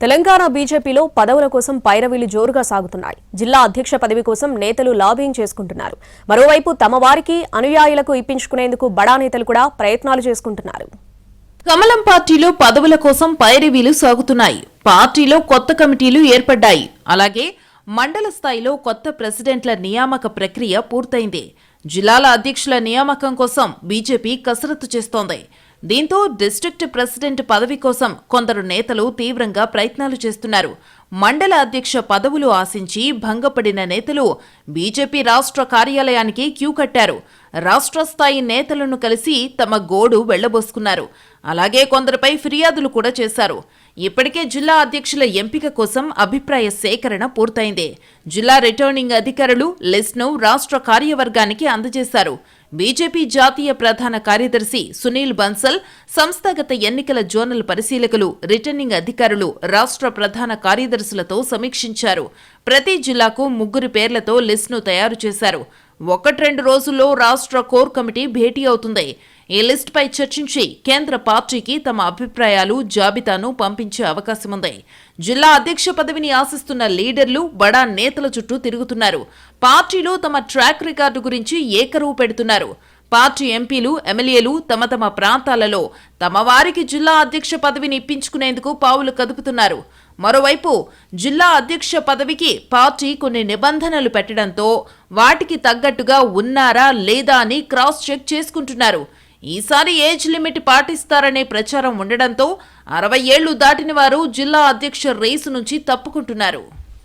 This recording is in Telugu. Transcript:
తెలంగాణ బీజేపీలో పదవుల కోసం పైరవీలు జోరుగా సాగుతున్నాయి. జిల్లా అధ్యక్ష పదవి కోసం నేతలు లాబింగ్ చేసుకుంటున్నారు. మరోవైపు తమ వారికి అనుయాయులకు ఇప్పించుకునేందుకు బడా నేతలు కూడా ప్రయత్నాలు చేసుకుంటున్నారు. కమలం పార్టీలో పదవుల కోసం పైరవీలు సాగుతున్నాయి. పార్టీలో కొత్త కమిటీలు ఏర్పడ్డాయి. అలాగే మండల స్థాయిలో కొత్త ప్రెసిడెంట్ల నియామక ప్రక్రియ పూర్తయింది. జిల్లాల అధ్యక్షుల నియామకం కోసం బీజేపీ కసరత్తు చేస్తోంది. దీంతో డిస్ట్రిక్ట్ ప్రెసిడెంట్ పదవి కోసం కొందరు నేతలు తీవ్రంగా ప్రయత్నాలు చేస్తున్నారు. మండల అధ్యక్ష పదవులు ఆశించి భంగపడిన నేతలు బీజేపీ రాష్ట్ర కార్యాలయానికి క్యూ కట్టారు. రాష్ట్ర స్థాయి నేతలను కలిసి తమ గోడు వెళ్లబోసుకున్నారు. అలాగే కొందరిపై ఫిర్యాదులు కూడా చేశారు. ఇప్పటికే జిల్లా అధ్యక్షుల ఎంపిక కోసం అభిప్రాయ సేకరణ పూర్తయింది. జిల్లా రిటర్నింగ్ అధికారులు లిస్ట్ను రాష్ట్ర కార్యవర్గానికి అందజేశారు. బీజేపీ జాతీయ ప్రధాన కార్యదర్శి సునీల్ బన్సల్, సంస్థాగత ఎన్నికల జోనల్ పరిశీలకులు, రిటర్నింగ్ అధికారులు రాష్ట్ర ప్రధాన కార్యదర్శులతో సమీక్షించారు. ప్రతి జిల్లాకు 3 పేర్లతో లిస్టును తయారు చేశారు. 1-2 రోజుల్లో రాష్ట్ర కోర్ కమిటీ భేటీ అవుతుంది. ఈ లిస్టుపై చర్చించి కేంద్ర పార్టీకి తమ అభిప్రాయాలు, జాబితాను పంపించే అవకాశముంది. జిల్లా అధ్యక్ష పదవిని ఆశిస్తున్న లీడర్లు బడా నేతల చుట్టూ తిరుగుతున్నారు. పార్టీలో తమ ట్రాక్ రికార్డు గురించి ఏకరువు పెడుతున్నారు. పార్టీ ఎంపీలు, ఎమ్మెల్యేలు తమ తమ ప్రాంతాలలో తమ వారికి జిల్లా అధ్యక్ష పదవిని ఇప్పించుకునేందుకు పావులు కదుపుతున్నారు. మరోవైపు జిల్లా అధ్యక్ష పదవికి పార్టీ కొన్ని నిబంధనలు పెట్టడంతో వాటికి తగ్గట్టుగా ఉన్నారా లేదా అని క్రాస్ చెక్ చేసుకుంటున్నారు. ఈసారి ఏజ్ లిమిట్ పాటిస్తారనే ప్రచారం ఉండడంతో 60 ఏళ్లు దాటిన వారు జిల్లా అధ్యక్ష రేసు నుంచి తప్పుకుంటున్నారు.